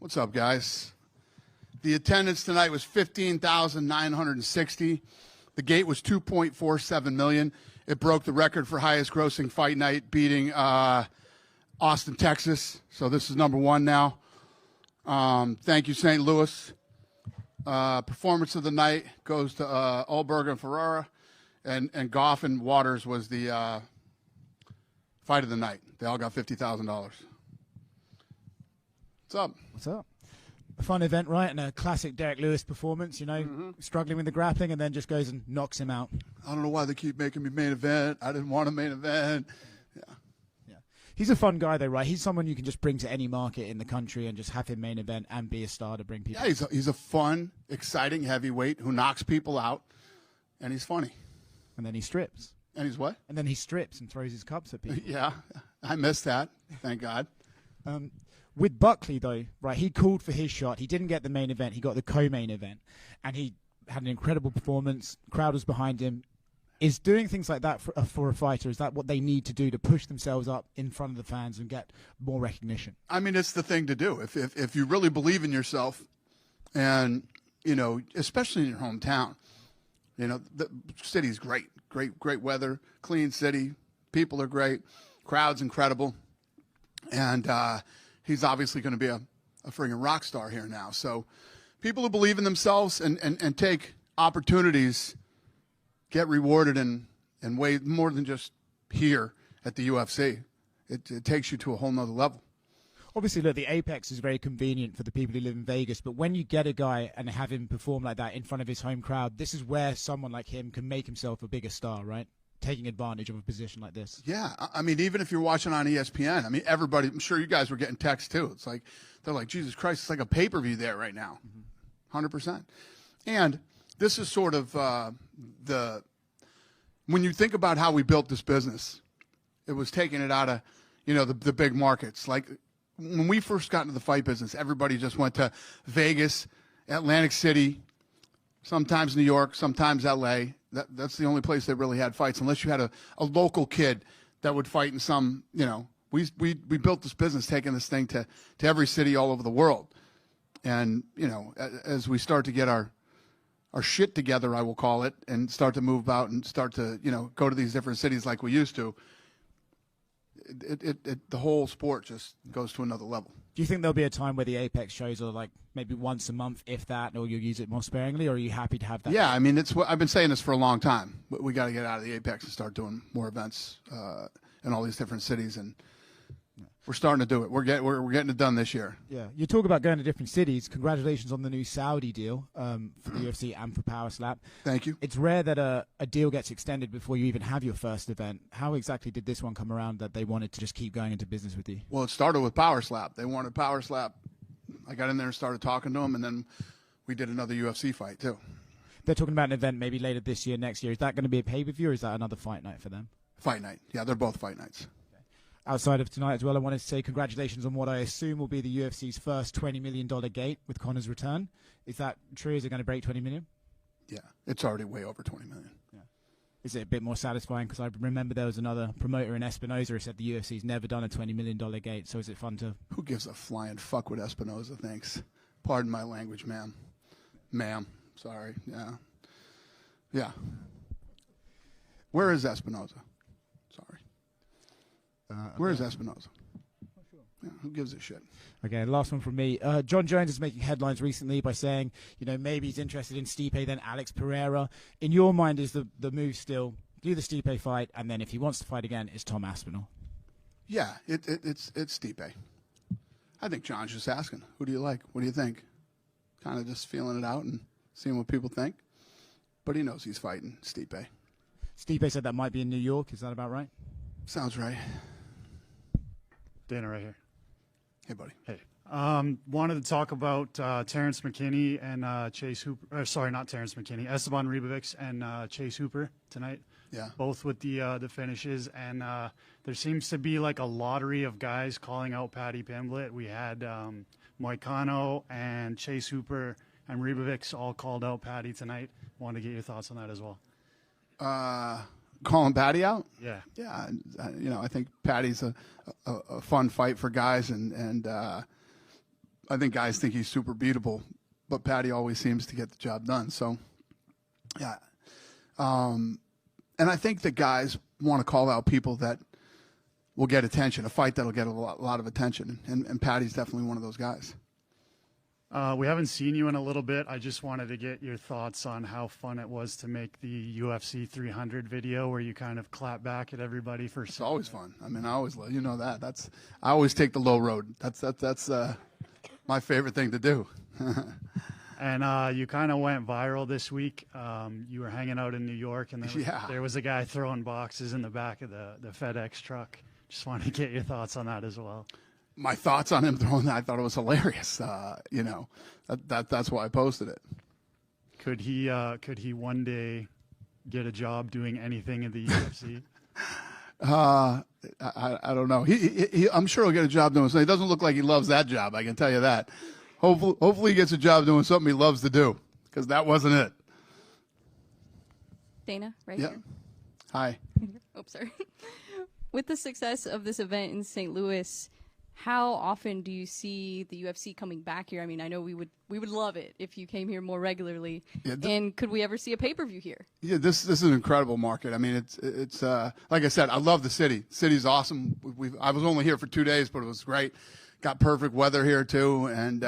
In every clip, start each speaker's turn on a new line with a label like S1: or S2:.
S1: What's up, guys? The attendance tonight was 15,960. The gate was 2.47 million. It broke the record for highest grossing fight night, beating Austin, Texas. So this is number one now. Thank you, St. Louis. Performance of the night goes to Ulberg and Ferrara, and Goff and Waters was the fight of the night. They all got $50,000. What's up?
S2: What's up? A fun event, right? And a classic Derrick Lewis performance, you know, struggling with the grappling and then just goes and knocks him out.
S1: I don't know why they keep making me main event. I didn't want a main event. Yeah.
S2: He's a fun guy, though, right? He's someone you can just bring to any market in the country and just have him main event and be a star to bring people.
S1: Yeah, he's a fun, exciting heavyweight who knocks people out, and he's funny.
S2: And then he strips.
S1: And he's what?
S2: And then he strips and throws his cups at people.
S1: Yeah, I missed that. Thank God.
S2: With Buckley, though, right, he called for his shot. He didn't get the main event. He got the co-main event. And he had an incredible performance. Crowd was behind him. Is doing things like that for a fighter, is that what they need to do to push themselves up in front of the fans and get more recognition? I
S1: mean, it's the thing to do. If you really believe in yourself and, you know, especially in your hometown, you know, the city's great weather, clean city, people are great, crowd's incredible. And he's obviously going to be a friggin' rock star here now. So people who believe in themselves and take opportunities get rewarded in way more than just here at the UFC. It takes you to a whole nother level.
S2: Obviously, look, the Apex is very convenient for the people who live in Vegas, but when you get a guy and have him perform like that in front of his home crowd, this is where someone like him can make himself a bigger star, right? Taking advantage of a position like this.
S1: Yeah, I mean, even if you're watching on ESPN, I mean, everybody, I'm sure you guys were getting texts too. It's like, they're like, Jesus Christ, it's like a pay-per-view there right now. 100%. And this is sort of when you think about how we built this business, it was taking it out of, you know, the big markets. Like when we first got into the fight business, everybody just went to Vegas, Atlantic City, sometimes New York, sometimes LA. That's the only place that really had fights, unless you had a local kid that would fight in some, you know, we built this business taking this thing to every city all over the world. And, you know, as we start to get our shit together, I will call it, and start to move out and start to, you know, go to these different cities like we used to, the whole sport just goes to another level.
S2: Do you think there'll be a time where the Apex shows are like maybe once a month, if that, or you'll use it more sparingly, or are you happy to have that?
S1: Yeah, I mean, I've been saying this for a long time. We got to get out of the Apex and start doing more events in all these different cities, and we're starting to do it. We're getting it done this year.
S2: Yeah, you talk about going to different cities. Congratulations on the new Saudi deal for the UFC and for Power Slap.
S1: Thank you.
S2: It's rare that a deal gets extended before you even have your first event. How exactly did this one come around that they wanted to just keep going into business with you?
S1: Well, it started with Power Slap. They wanted Power Slap. I got in there and started talking to them, and then we did another UFC fight too.
S2: They're talking about an event maybe later this year, next year. Is that going to be a pay-per-view, or is that another fight night for them?
S1: Fight night. Yeah, they're both fight nights.
S2: Outside of tonight as well, I wanted to say congratulations on what I assume will be the UFC's first $20 million gate with Conor's return. Is that true? Is it going to break 20 million?
S1: Yeah, it's already way over 20 million.
S2: Yeah. Is it a bit more satisfying? Because I remember there was another promoter in Espinoza who said the UFC's never done a $20 million gate. So is it fun to...
S1: Who gives a flying fuck what Espinoza thinks? Pardon my language, ma'am. Ma'am. Sorry. Yeah. Yeah. Where is Espinoza? Sorry. Where is Espinoza? Yeah, who gives a shit?
S2: Okay, last one from me. John Jones is making headlines recently by saying, you know, maybe he's interested in Stipe, then Alex Pereira. In your mind, is the move still do the Stipe fight, and then if he wants to fight again, it's Tom Aspinall?
S1: Yeah, it's Stipe. I think John's just asking, who do you like? What do you think? Kind of just feeling it out and seeing what people think. But he knows he's fighting Stipe.
S2: Stipe said that might be in New York. Is that about right?
S1: Sounds right.
S3: Dana right here.
S1: Hey, buddy.
S3: Hey. Wanted to talk about Terrence McKinney and Chase Hooper. Sorry, not Terrence McKinney. Esteban Ribovics and Chase Hooper tonight.
S1: Yeah.
S3: Both with the finishes. And there seems to be like a lottery of guys calling out Paddy Pimblett. We had Moicano and Chase Hooper and Ribovics all called out Paddy tonight. Wanted to get your thoughts on that as well.
S1: Calling Paddy out?
S3: Yeah.
S1: Yeah, you know, I think Paddy's a fun fight for guys, and I think guys think he's super beatable, but Patty always seems to get the job done. So, yeah. And I think that guys want to call out people that will get attention, a fight that'll get a lot of attention. And Patty's definitely one of those guys.
S3: We haven't seen you in a little bit. I just wanted to get your thoughts on how fun it was to make the UFC 300 video where you kind of clap back at everybody for.
S1: It's always fun. I mean, I always love, you know that. I always take the low road. That's my favorite thing to do.
S3: And you kind of went viral this week. You were hanging out in New York, and there was a guy throwing boxes in the back of the FedEx truck. Just wanted to get your thoughts on that as well.
S1: My thoughts on him throwing that, I thought it was hilarious. You know, that's why I posted it.
S3: Could he one day get a job doing anything in the UFC?
S1: I don't know. I'm sure he'll get a job doing something. It doesn't look like he loves that job. I can tell you that. Hopefully he gets a job doing something he loves to do, because that wasn't it.
S4: Dana, right
S1: Yeah.
S4: here.
S1: Hi.
S4: Oh, sorry. With the success of this event in St. Louis, how often do you see the UFC coming back here? I mean, I know we would love it if you came here more regularly.
S1: Yeah,
S4: and could we ever see a pay-per-view here?
S1: Yeah, this is an incredible market. I mean, it's like I said, I love the city. City's awesome. I was only here for 2 days, but it was great. Got perfect weather here too, and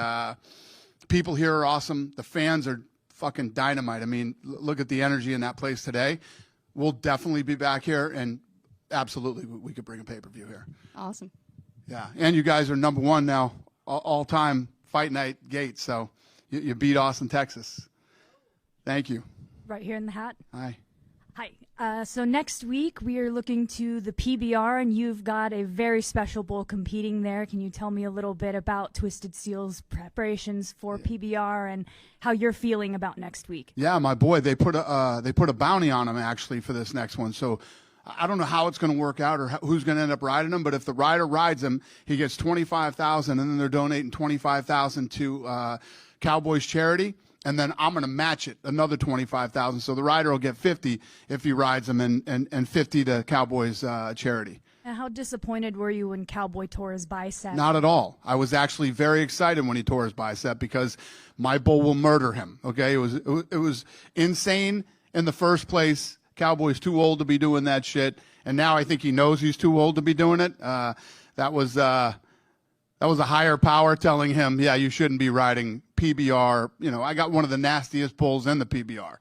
S1: people here are awesome. The fans are fucking dynamite. I mean, look at the energy in that place today. We'll definitely be back here, and absolutely we could bring a pay-per-view here.
S4: Awesome.
S1: Yeah, and you guys are #1 now, all-time fight night gate. So you beat Austin, Texas. Thank you.
S5: Right here in the hat.
S1: Hi.
S5: Hi. So next week we are looking to the PBR, and you've got a very special bull competing there. Can you tell me a little bit about Twisted Steel's preparations for PBR and how you're feeling about next week?
S1: Yeah, my boy, they put a bounty on him actually for this next one. So I don't know how it's going to work out or who's going to end up riding him, but if the rider rides him, he gets $25,000, and then they're donating $25,000 to Cowboys charity, and then I'm going to match it another $25,000. So the rider will get $50 if he rides him, and $50 to Cowboys charity.
S5: And how disappointed were you when Cowboy tore his bicep?
S1: Not at all. I was actually very excited when he tore his bicep, because my bull will murder him. Okay, it was insane in the first place. Cowboy's too old to be doing that shit, and now I think he knows he's too old to be doing it. That was a higher power telling him, yeah, you shouldn't be riding PBR. You know, I got one of the nastiest bulls in the PBR.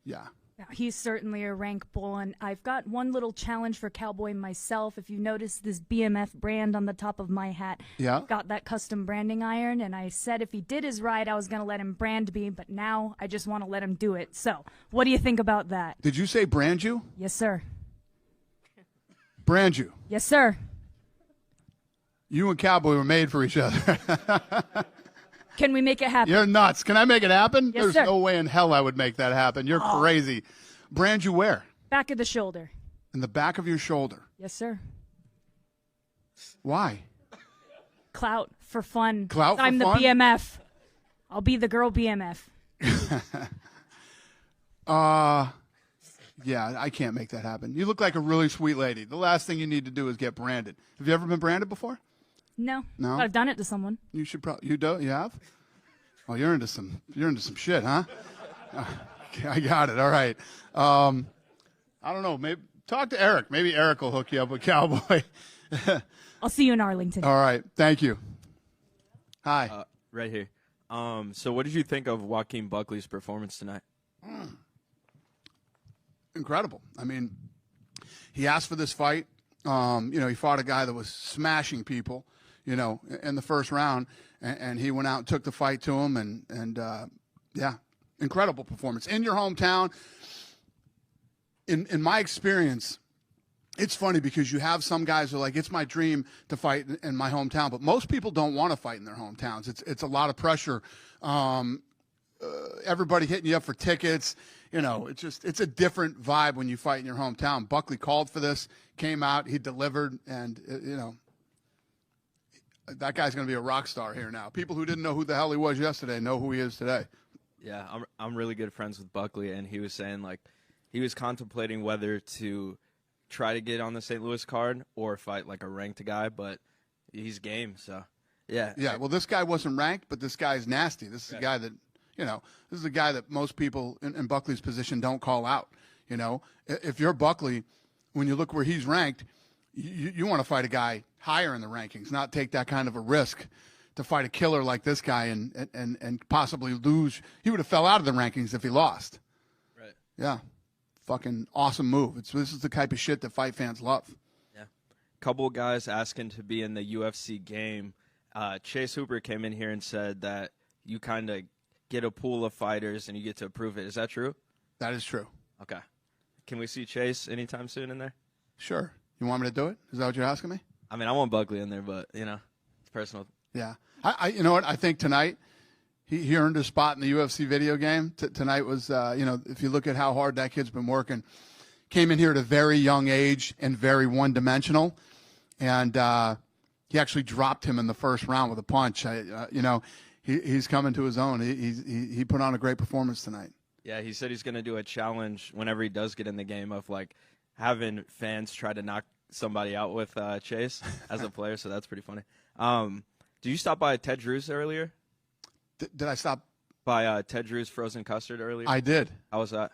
S1: Yeah.
S5: He's certainly a rank bull, and I've got one little challenge for Cowboy myself. If you notice this BMF brand on the top of my hat,
S1: Yeah.
S5: I've got that custom branding iron, and I said if he did his ride, I was going to let him brand me, but now I just want to let him do it. So what do you think about that?
S1: Did you say brand you?
S5: Yes, sir.
S1: Brand you.
S5: Yes, sir.
S1: You and Cowboy were made for each other.
S5: Can we make it happen?
S1: You're nuts. Can I make it happen?
S5: Yes,
S1: There's
S5: sir.
S1: no way in hell I would make that happen. You're crazy. Brand you where?
S5: Back of the shoulder.
S1: In the back of your shoulder.
S5: Yes, sir.
S1: Why?
S5: Clout for fun.
S1: Clout for
S5: I'm
S1: fun?
S5: the BMF. I'll be the girl BMF.
S1: Yeah, I can't make that happen. You look like a really sweet lady. The last thing you need to do is get branded. Have you ever been branded before?
S5: No.
S1: No?
S5: But I've done it to someone.
S1: You should probably. You do? You have? Oh, you're into some shit, huh? Okay, I got it. All right. I don't know. Maybe talk to Eric. Maybe Eric will hook you up with Cowboy.
S5: I'll see you in Arlington.
S1: All right. Thank you. Hi.
S6: Right here. So what did you think of Joaquinbuckley's performance tonight?
S1: Incredible. I mean, he asked for this fight. He fought a guy that was smashing people, in the first round, and he went out and took the fight to him, and incredible performance in your hometown. In my experience, it's funny because you have some guys who are like, it's my dream to fight in my hometown, but most people don't want to fight in their hometowns. It's a lot of pressure. Everybody hitting you up for tickets. It's a different vibe when you fight in your hometown. Buckley called for this, came out, he delivered, and that guy's going to be a rock star here now. People who didn't know who the hell he was yesterday know who he is today.
S6: Yeah, I'm really good friends with Buckley, and he was saying he was contemplating whether to try to get on the St. Louis card or fight like a ranked guy, but he's game. So Yeah.
S1: Yeah, well, this guy wasn't ranked, but this guy's nasty. This is a guy that, this is a guy that most people in Buckley's position don't call out. If you're Buckley, when you look where he's ranked, you want to fight a guy higher in the rankings, not take that kind of a risk to fight a killer like this guy and possibly lose. He would have fell out of the rankings if he lost.
S6: Right.
S1: Yeah. Fucking awesome move. This is the type of shit that fight fans love.
S6: Yeah. Couple of guys asking to be in the UFC game. Chase Hooper came in here and said that you kind of get a pool of fighters and you get to approve it. Is that true?
S1: That is true.
S6: Okay. Can we see Chase anytime soon in there?
S1: Sure. You want me to do it? Is that what you're asking me?
S6: I mean, I want Buckley in there, but, it's personal.
S1: Yeah. You know what? I think tonight he earned a spot in the UFC video game. Tonight was, if you look at how hard that kid's been working, came in here at a very young age and very one-dimensional. And he actually dropped him in the first round with a punch. He's coming to his own. He put on a great performance tonight.
S6: Yeah, he said he's going to do a challenge whenever he does get in the game of, having fans try to knock somebody out with Chase as a player, so that's pretty funny. Did you stop by Ted Drew's earlier?
S1: Did I stop?
S6: By Ted Drew's frozen custard earlier?
S1: I did.
S6: How was that?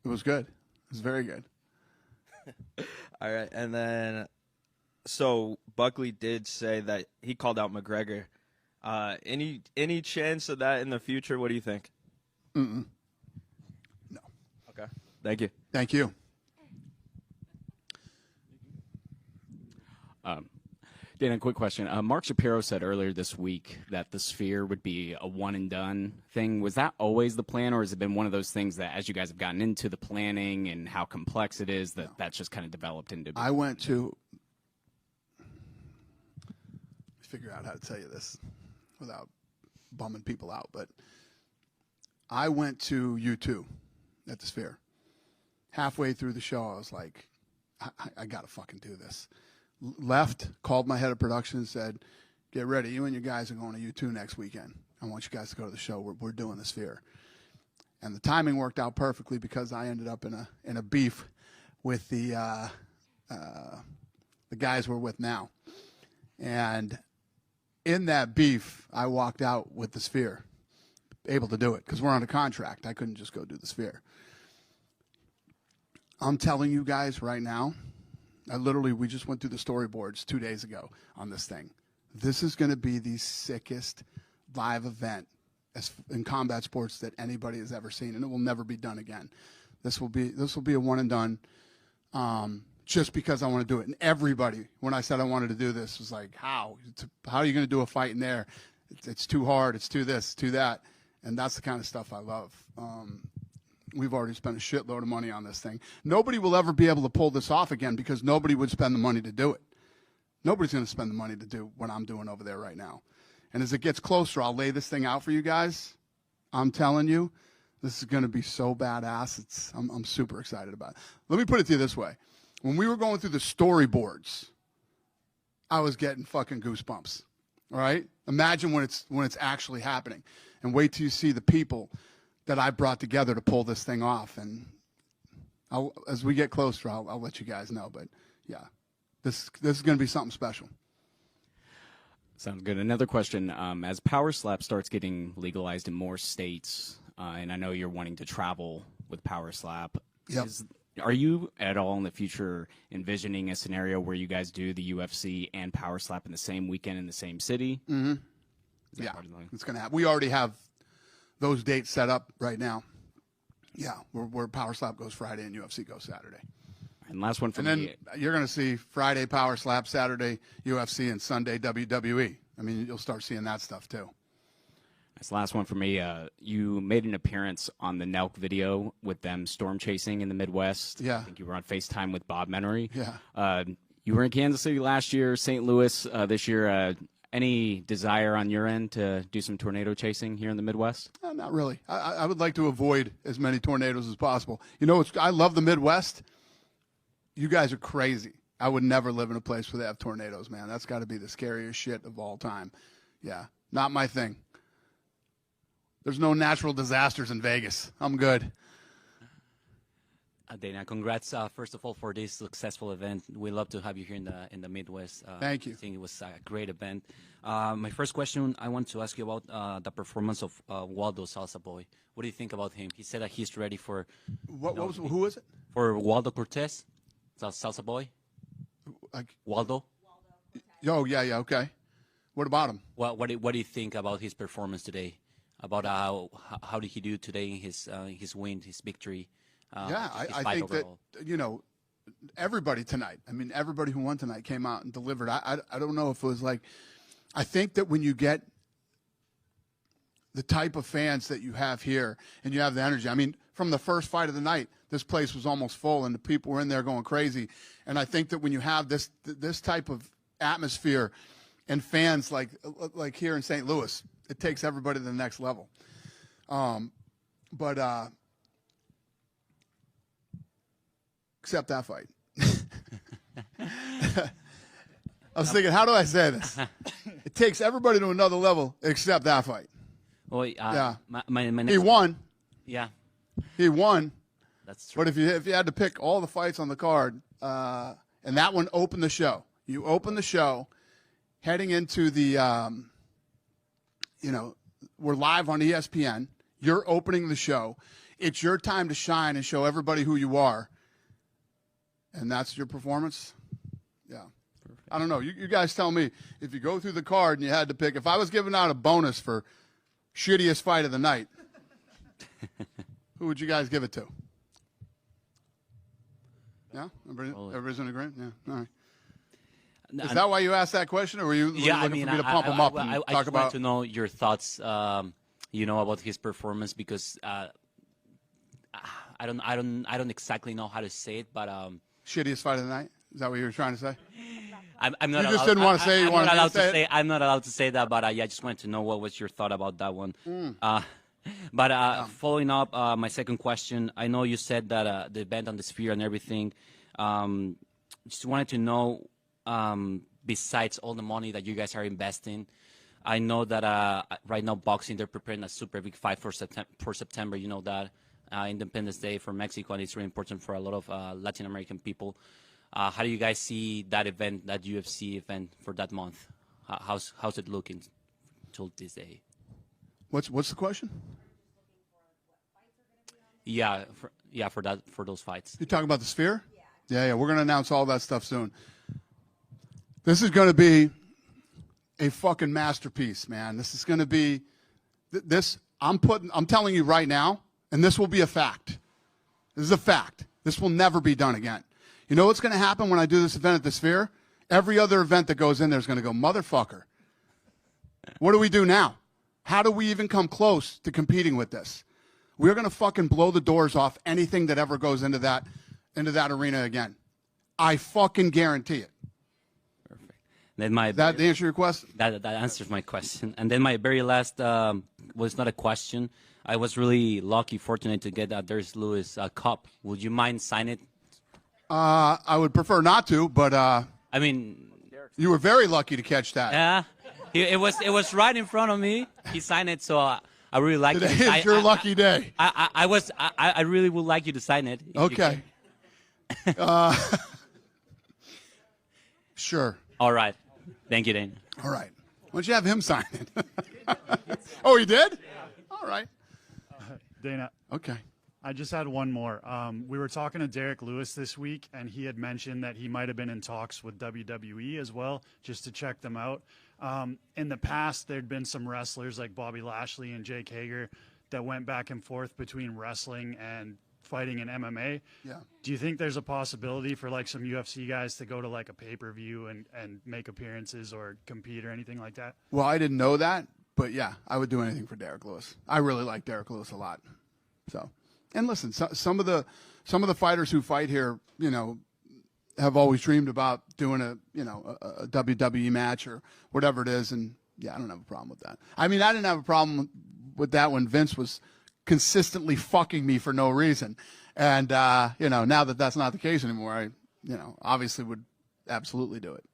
S1: It was good. It was very good.
S6: All right, and then so Buckley did say that he called out McGregor. Any chance of that in the future? What do you think?
S1: No.
S6: Okay. Thank you.
S1: Thank you.
S7: Dan, a quick question. Mark Shapiro said earlier this week that the Sphere would be a one-and-done thing. Was that always the plan, or has it been one of those things that as you guys have gotten into the planning and how complex it is, that's just kind of developed into?
S1: I went to figure out how to tell you this without bumming people out, but I went to U2 at the Sphere. Halfway through the show, I was like, I got to fucking do this. Left, called my head of production and said, get ready. You and your guys are going to U2 next weekend. I want you guys to go to the show. We're doing the Sphere. And the timing worked out perfectly because I ended up in a beef with the guys we're with now. And in that beef, I walked out with the Sphere, able to do it because we're on a contract. I couldn't just go do the Sphere. I'm telling you guys right now, we just went through the storyboards 2 days ago on this thing. This is going to be the sickest live event in combat sports that anybody has ever seen, and it will never be done again. This will be a one and done, just because I want to do it. And everybody, when I said I wanted to do this, was like, how are you going to do a fight in there? It's too hard. It's too this, too that, and that's the kind of stuff I love. We've already spent a shitload of money on this thing. Nobody will ever be able to pull this off again because nobody would spend the money to do it. Nobody's going to spend the money to do what I'm doing over there right now. And as it gets closer, I'll lay this thing out for you guys. I'm telling you, this is going to be so badass. I'm super excited about it. Let me put it to you this way. When we were going through the storyboards, I was getting fucking goosebumps. All right? Imagine when it's actually happening. And wait till you see the people that I brought together to pull this thing off. And as we get closer, I'll let you guys know. But, yeah, this is going to be something special.
S7: Sounds good. Another question. As Power Slap starts getting legalized in more states, and I know you're wanting to travel with Power Slap,
S1: Yep.
S7: Are you at all in the future envisioning a scenario where you guys do the UFC and Power Slap in the same weekend in the same city?
S1: Mm-hmm. Yeah, it's going to happen. We already have those dates set up right now. Yeah, where Power Slap goes Friday and UFC goes Saturday.
S7: And last one for
S1: me. And
S7: me.
S1: then you're going to see Friday Power Slap, Saturday UFC, and Sunday WWE. I mean, you'll start seeing that stuff too.
S7: This last one for me. You made an appearance on the Nelk video with them storm chasing in the Midwest.
S1: Yeah.
S7: I think you were on FaceTime with Bob Menery.
S1: Yeah.
S7: You were in Kansas City last year, St. Louis this year. Any desire on your end to do some tornado chasing here in the Midwest?
S1: Not really. I would like to avoid as many tornadoes as possible. You know, I love the Midwest. You guys are crazy. I would never live in a place where they have tornadoes, man. That's got to be the scariest shit of all time. Yeah, not my thing. There's no natural disasters in Vegas. I'm good.
S8: Dana, congrats first of all for this successful event. We love to have you here in the Midwest.
S1: Thank you.
S8: I think it was a great event. My first question, I want to ask you about the performance of Waldo Salsa Boy. What do you think about him? He said that he's ready for
S1: Who was it?
S8: for Waldo Cortez, Salsa Boy. Waldo.
S1: Oh yeah, okay. What about him?
S8: What do you think about his performance today? About how did he do today in his win, his victory?
S1: I think
S8: overall.
S1: that everybody tonight. I mean, everybody who won tonight came out and delivered. I don't know if it was like. I think that when you get the type of fans that you have here and you have the energy. I mean, from the first fight of the night, this place was almost full and the people were in there going crazy. And I think that when you have this type of atmosphere and fans like here in St. Louis, it takes everybody to the next level. Except that fight. I was thinking, how do I say this? It takes everybody to another level except that fight.
S8: Well,
S1: Yeah.
S8: my next,
S1: He won.
S8: Yeah,
S1: He won.
S8: that's true.
S1: But if you had to pick all the fights on the card, and that one opened the show. You open the show, heading into the, we're live on ESPN. You're opening the show. It's your time to shine and show everybody who you are. And that's your performance? Yeah. Perfect. I don't know. You guys tell me, if you go through the card and you had to pick, if I was giving out a bonus for shittiest fight of the night, who would you guys give it to? Yeah? Everybody's in agreement? Yeah. All right. Is that why you asked that question, or were you looking for me to pump him up and
S8: I
S1: talk
S8: just
S1: about?
S8: wanted to know your thoughts, about his performance, because I don't exactly know how to say it, but
S1: Shittiest fight of the night? Is that what you were trying to say?
S8: I'm not.
S1: You just
S8: allowed,
S1: didn't want to say.
S8: I'm not allowed to say. I'm not allowed to say that, but I just wanted to know what was your thought about that one. Following up, my second question. I know you said that the event on the Sphere and everything. Just wanted to know, besides all the money that you guys are investing, I know that right now boxing, they're preparing a super big fight for September. You know that Independence Day for Mexico, and it's really important for a lot of Latin American people. How do you guys see that event, that UFC event for that month? How's it looking till this day?
S1: What's the question?
S8: Yeah, for those fights.
S1: You talking about the Sphere? Yeah. We're gonna announce all that stuff soon. This is gonna be a fucking masterpiece, man. This is gonna be this. I'm telling you right now, and this will be a fact. This is a fact. This will never be done again. You know what's going to happen when I do this event at the Sphere? Every other event that goes in there is going to go, motherfucker. What do we do now? How do we even come close to competing with this? We're going to fucking blow the doors off anything that ever goes into that arena again. I fucking guarantee it.
S8: Perfect. Then
S1: That answer your question?
S8: That answers my question. And then my very last was not a question. I was really fortunate to get that Derricklewis cup. Would you mind signing it?
S1: I would prefer not to, but
S8: I mean,
S1: you were very lucky to catch that.
S8: yeah, it was right in front of me. He signed it, so I really like it.
S1: Today is your lucky day.
S8: I really would like you to sign it. if you
S1: Okay.
S8: can.
S1: Sure.
S8: All right. Thank you, Dane.
S1: All right. Why don't you have him sign it? Oh, he did? All right.
S3: Dana,
S1: Okay.
S3: I just had one more. We were talking to Derrick Lewis this week, and he had mentioned that he might have been in talks with WWE as well, just to check them out. In the past, there'd been some wrestlers like Bobby Lashley and Jake Hager that went back and forth between wrestling and fighting in MMA.
S1: Yeah.
S3: Do you think there's a possibility for like some UFC guys to go to like a pay-per-view and make appearances or compete or anything like that?
S1: Well, I didn't know that, but yeah, I would do anything for Derrick Lewis. I really like Derrick Lewis a lot. So, and listen, some of the fighters who fight here, have always dreamed about doing a WWE match or whatever it is, and yeah, I don't have a problem with that. I mean, I didn't have a problem with that when Vince was consistently fucking me for no reason, and now that that's not the case anymore, I obviously would absolutely do it.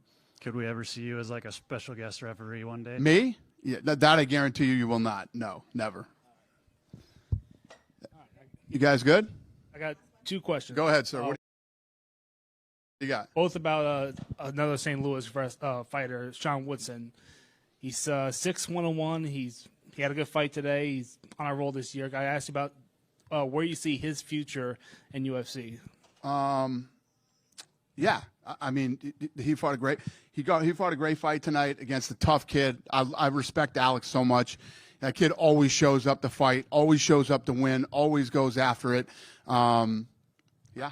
S3: Could we ever see you as like a special guest referee one day?
S1: Me? Yeah, that I guarantee you will not. No, never. You guys good?
S9: I got two questions.
S1: Go ahead, sir. What do you got?
S9: Both about another St. Louis fighter, Sean Woodson. He's 6-1-1. He had a good fight today. He's on a roll this year. I asked you about where you see his future in UFC.
S1: Yeah, I mean, he fought a great fight tonight against a tough kid. I respect Alex so much. That kid always shows up to fight, always shows up to win, always goes after it. Yeah.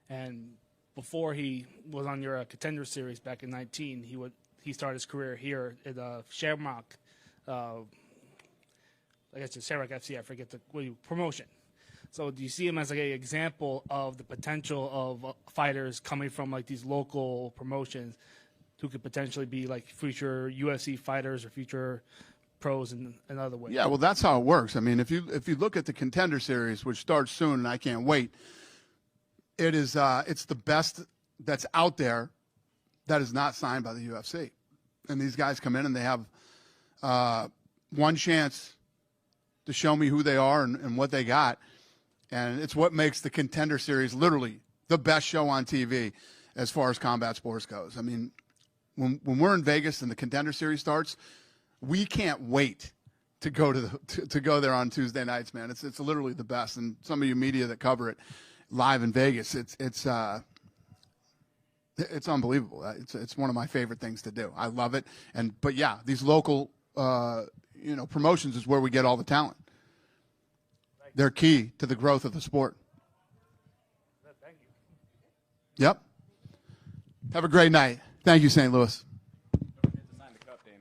S9: And before he was on your Contender Series back in 19, he started his career here at Shamrock. I guess it's Shamrock FC. I forget the promotion. So do you see him as like an example of the potential of fighters coming from like these local promotions who could potentially be like future UFC fighters or future pros in other ways?
S1: Yeah, well, that's how it works. I mean, if you look at the Contender Series, which starts soon, and I can't wait, it's the best that's out there that is not signed by the UFC. And these guys come in and they have one chance to show me who they are and what they got. And it's what makes the Contender Series literally the best show on TV as far as combat sports goes. I mean, when we're in Vegas and the Contender Series starts, we can't wait to go to go there on Tuesday nights, man. It's literally the best. And some of you media that cover it live in Vegas, it's unbelievable. It's one of my favorite things to do. I love it. But yeah, these local promotions is where we get all the talent. They're key to the growth of the sport.
S9: Thank you.
S1: Yep. Have a great night. Thank you, St. Louis.